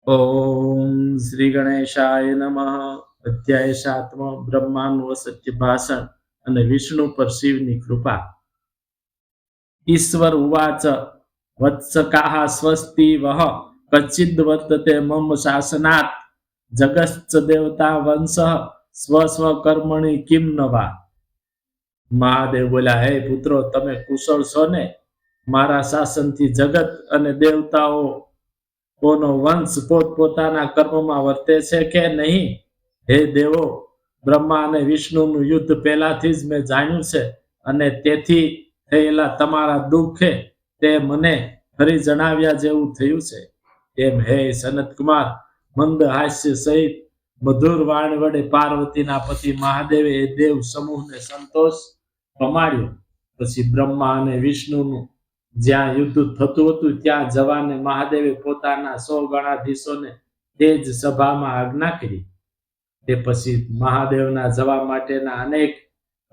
ઓમ શ્રી ગણેશાય નમઃ. અધ્યાય 7 બ્રહ્માનું અસત્ય ભાષણ અને વિષ્ણુ પર શિવની કૃપા. ઈશ્વર ઉવાચ વત્સકાઃ સ્વસ્તિ વઃ કચ્છિદ વર્તતે મમ શાસનાત જગશ્ચ દેવતા વંશઃ સ્વ સ્વ કર્મણિ કિમ ન વા. મહાદેવ બોલ્યા, હે પુત્રો, તમે કુશળ છો ને? મારા શાસનથી જગત અને દેવતાઓ કોનો વંશ પોતપોતાના કર્મમાં વર્તે છે કે નહીં? હે દેવો, બ્રહ્મા અને વિષ્ણુનું યુદ્ધ પહેલાથી જ મેં જાણ્યું છે, અને તેથી થયેલા તમારા દુઃખે તે મને ફરી જણાવ્યા જેવું થયું છે. એમ હે સનતકુમાર, મંદ હાસ્ય સહિત મધુર વાણી વડે પાર્વતીના પતિ મહાદેવે એ દેવ સમૂહને સંતોષ પમાડ્યો. પછી બ્રહ્મા અને વિષ્ણુનું જ્યાં યુદ્ધ થતું હતું ત્યાં જવાને મહાદેવે પોતાના 100 ગણાધીશોને તે જ સભામાં આજ્ઞા કરી. તે પછી મહાદેવના જવા માટેના અનેક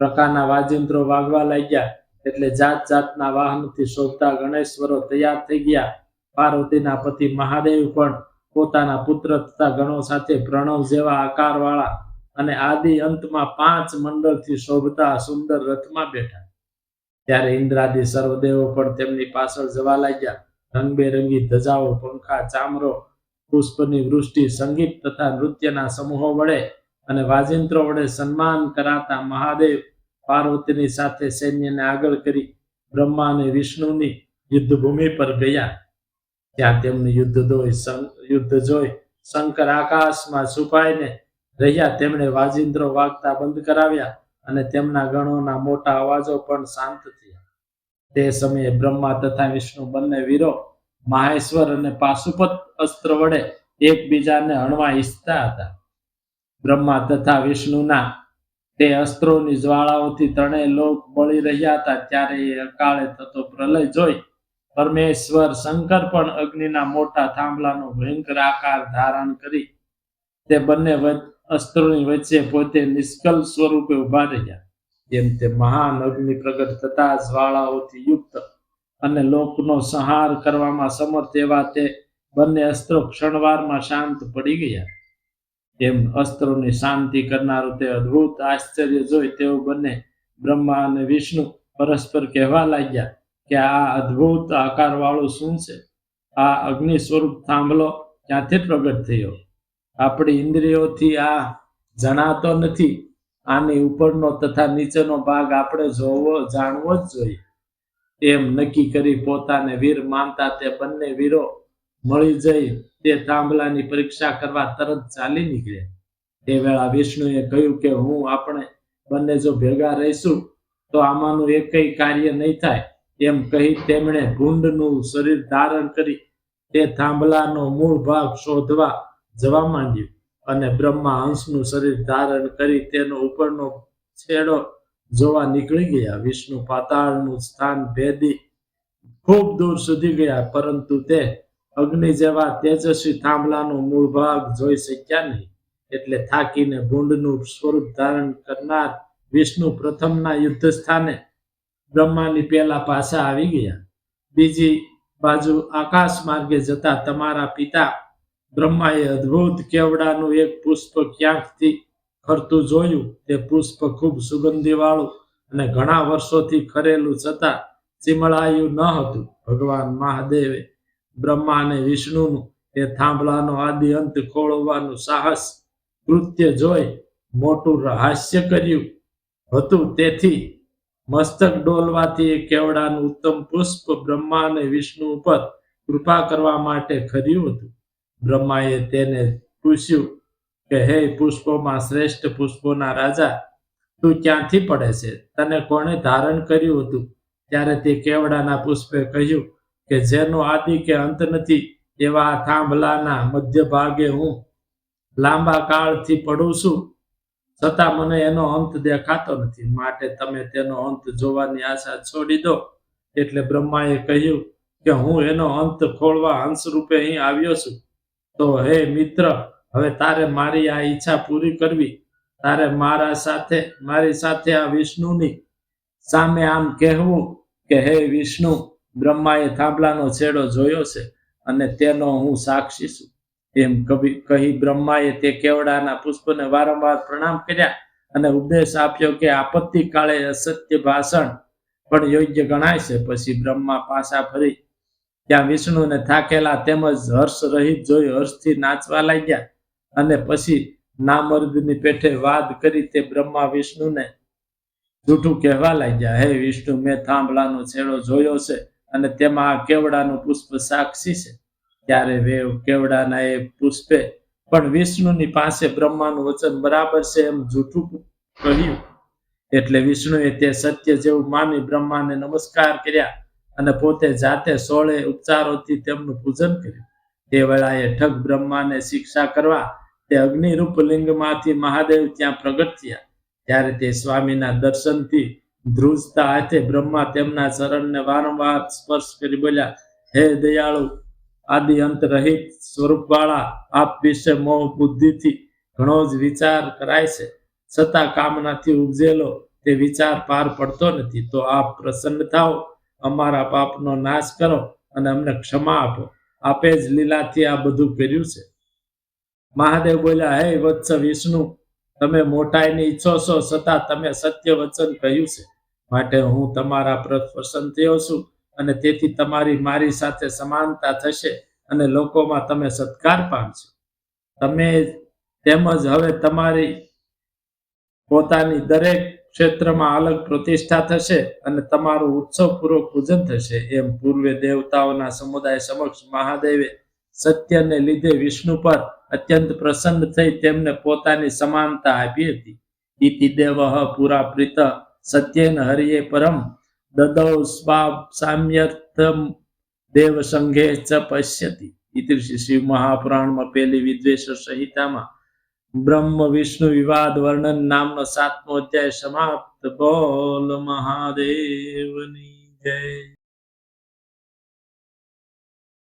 પ્રકારના વાજિંત્રો વાગવા લાગ્યા, એટલે જાત જાતના વાહનથી શોભતા ગણેશ્વરો તૈયાર થઈ ગયા. પાર્વતીના પતિ મહાદેવ પણ પોતાના પુત્ર તથા ગણો સાથે પ્રણવ જેવા આકારવાળા અને આદિ અંતમાં 5 મંડળથી શોભતા સુંદર રથમાં બેઠા. ત્યારે ઇન્દ્રાદિ સર્વદેવો પણ તેમની પાછળ જવા લાગ્યા. રંગબેરંગી ધજાઓ, પંખા, ચામરો, પુષ્પની વૃષ્ટિ, સંગીત તથા નૃત્યના સમૂહો વડે અને વાજિંત્રો વડે સન્માન કરાતા મહાદેવ પાર્વતીની સાથે સૈન્યને આગળ કરી બ્રહ્મા અને વિષ્ણુની યુદ્ધભૂમિ પર ગયા. ત્યાં તેમનું યુદ્ધ જોઈ શંકર આકાશમાં છુપાઈને રહ્યા. તેમણે વાજિંત્રો વાગતા બંધ કરાવ્યા અને તેમના ગણોના મોટા અવાજો પણ શાંત થયા. તે સમયે બ્રહ્મા તથા વિષ્ણુ બંને વીરો માહેશ્વર અને પાશુપત અસ્ત્ર વડે એકબીજાને હણવા ઈચ્છતા હતા. બ્રહ્મા તથા વિષ્ણુના તે અસ્ત્રોની જ્વાળાઓથી ત્રણેય લોક બળી રહ્યા હતા. ત્યારે એ અકાળે થતો પ્રલય જોઈ પરમેશ્વર શંકર પણ અગ્નિના મોટા થાંભલાનો ભયંકર આકાર ધારણ કરી તે બંને અસ્ત્રોની વચ્ચે પોતે નિષ્કલ સ્વરૂપે ઉભા રહ્યા. જેમ તે મહાન અગ્નિ પ્રગટ થતા જ્વાળાઓથી યુક્ત અને લોકનો સંહાર કરવામાં સમર્થ એવા તે બંને અસ્ત્રો ક્ષણવારમાં શાંત પડી ગયા. એમ અસ્ત્રોની શાંતિ કરનારું તે અદ્ભુત આશ્ચર્ય જોઈ તેઓ બંને બ્રહ્મા અને વિષ્ણુ પરસ્પર કહેવા લાગ્યા કે આ અદ્ભુત આકારવાળું શું છે? આ અગ્નિ સ્વરૂપ થાંભલો ક્યાંથી પ્રગટ થયો? આપણી ઇન્દ્રિયોથી આ જણાતો નથી. આની ઉપરનો તથા નીચેનો ભાગ આપણે જાણવો જ જોઈએ. એમ નક્કી કરી પોતાને વીર માનતા તે બંને વીરો મળી જઈ તે થાંભલાની પરીક્ષા કરવા તરત ચાલી નીકળ્યા. તે વેળા વિષ્ણુએ કહ્યું કે આપણે બંને જો ભેગા રહીશું તો આમાંનું એકેય કાર્ય નહીં થાય. એમ કહી તેમણે ભૂંડનું શરીર ધારણ કરી તે થાંભલાનો મૂળ ભાગ શોધવા જવા માંડ્યું, અને બ્રહ્મા હંસનું શરીર ધારણ કરી તેનો ઉપરનો છેડો જોવા નીકળી ગયા. વિષ્ણુ પાતાળનું સ્થાન ભેદી ખૂબ દૂર સુધી ગયા, પરંતુ તે અગ્નિ જેવા તેજસ્વી થાંભલાનો મૂળ ભાગ જોઈ શક્યા નહીં. એટલે થાકીને ભૂંડનું સ્વરૂપ ધારણ કરનાર વિષ્ણુ પ્રથમના યુદ્ધ સ્થાને બ્રહ્માની પહેલા પાછા આવી ગયા. બીજી બાજુ આકાશ માર્ગે જતા તમારા પિતા બ્રહ્માએ અદ્ભુત કેવડાનું એક પુષ્પ ક્યાંકથી ખરતું જોયું. તે પુષ્પ ખૂબ સુગંધીવાળું અને ઘણા વર્ષોથી ખરેલું છતાં ચીમળાયું ન હતું. ભગવાન મહાદેવે બ્રહ્મા અને વિષ્ણુનું તે થાંભલાનો આદિ અંત ખોળવાનું સાહસ કૃત્ય જોઈ મોટું રહસ્ય કર્યું હતું. તેથી મસ્તક ડોલવાથી એ કેવડાનું ઉત્તમ પુષ્પ બ્રહ્મા અને વિષ્ણુ ઉપર કૃપા કરવા માટે ખર્યું હતું. બ્રહ્માએ તેને પૂછ્યું કે હે પુષ્પોમાં શ્રેષ્ઠ પુષ્પોના રાજા, તું ક્યાંથી પડે છે? તને કોણે ધારણ કર્યું હતું? ત્યારે તે કેવડાના પુષ્પે કહ્યું કે જેનો આદિ કે અંત નથી એવા થાંભલાના મધ્ય ભાગે હું લાંબા કાળથી પડું છું, છતાં મને એનો અંત દેખાતો નથી. માટે તમે તેનો અંત જોવાની આશા છોડી દો. એટલે બ્રહ્માએ કહ્યું કે હું એનો અંત ખોળવા હંસ રૂપે અહીં આવ્યો છું. તો હે મિત્ર, હવે તારે મારી આ ઈચ્છા પૂરી કરવી. તારે મારી સાથે આ વિષ્ણુની સામે આમ કહેવું કે હે વિષ્ણુ, બ્રહ્માએ થાંભલાનો છેડો જોયો છે અને તેનો હું સાક્ષી છું. એમ કહી બ્રહ્માએ તે કેવડાના પુષ્પને વારંવાર પ્રણામ કર્યા અને ઉપદેશ આપ્યો કે આપત્તિ કાળે અસત્ય ભાષણ પણ યોગ્ય ગણાય છે. પછી બ્રહ્મા પાછા ફરી ત્યાં વિષ્ણુને થાકેલા તેમજ હર્ષ રહિત જોઈ હર્ષથી નાચવા લાગ્યા અને પછી નામર્દની પેઠે વાદ કરી તે બ્રહ્મા વિષ્ણુને જૂઠું કહેવા લાગ્યા. હે વિષ્ણુ, મેં થાંભલાનો છેડો જોયો છે અને તેમાં આ કેવડાનું પુષ્પ સાક્ષી છે. ત્યારે વેવ કેવડાના એ પુષ્પે પણ વિષ્ણુની પાસે બ્રહ્માનું વચન બરાબર છે એમ જૂઠું કહ્યું. એટલે વિષ્ણુએ તે સત્ય જેવું માની બ્રહ્માને નમસ્કાર કર્યા અને પોતે જાતે 16 ઉપચારોથી તેમનું પૂજન કર્યું. તે વેળાએ ઠગ બ્રહ્માને શિક્ષા કરવા તે અગ્નિરૂપ લિંગમાંથી મહાદેવ ત્યાં પ્રગટ થયા. ત્યારે તે સ્વામીના દર્શનથી ધ્રુજતા હાથે બ્રહ્મા તેમના ચરણને વારંવાર સ્પર્શ કરી બોલ્યા, હે દયાળુ, આદિ અંત રહિત સ્વરૂપવાળા, આપ વિશે મોહ બુદ્ધિથી ઘણો જ વિચાર કરાય છે, છતાં કામનાથી ઉપજેલો તે વિચાર પાર પડતો નથી. તો આપ પ્રસન્ન થાઓ, અમારા પાપનો નાશ કરો અને અમને ક્ષમા આપો. આપે જ લીલાથી આ બધું કર્યું છે. મહાદેવ બોલ્યા, હે વત્સ વિષ્ણુ, તમે મોટાઈની ઈચ્છો છો, છતાં તમે સત્ય વચન કહ્યું છે, માટે હું તમારા પર પ્રસન્ન થયો છું અને તેથી તમારી મારી સાથે સમાનતા થશે અને લોકોમાં તમે સત્કાર પામશો. તમે તેમજ હવે તમારી પોતાની દરેક ક્ષેત્રમાં અલગ પ્રતિષ્ઠા થશે અને તમારું ઉત્સવપૂર્વક પૂજન થશે. એમ પૂર્વે દેવતાઓના સમુદાય સમક્ષ મહાદેવે સત્યને લીધે વિષ્ણુ પર અત્યંત પ્રસન્ન થઈ તેમને પોતાની સમાનતા આપી હતી. ઇતિ દેવઃ પુરા પ્રીત સત્યેન હરિયે પરમ દદૌ સામ્યર્થમ દેવ સંઘે ચ પશ્યતિ. ઇતિ શિવ મહાપુરાણમાં પહેલી વિદ્વેષ સંહિતામાં બ્રહ્મ વિષ્ણુ વિવાદ વર્ણન નામનો 7મો અધ્યાય સમાપ્ત. બોલ મહાદેવની જય.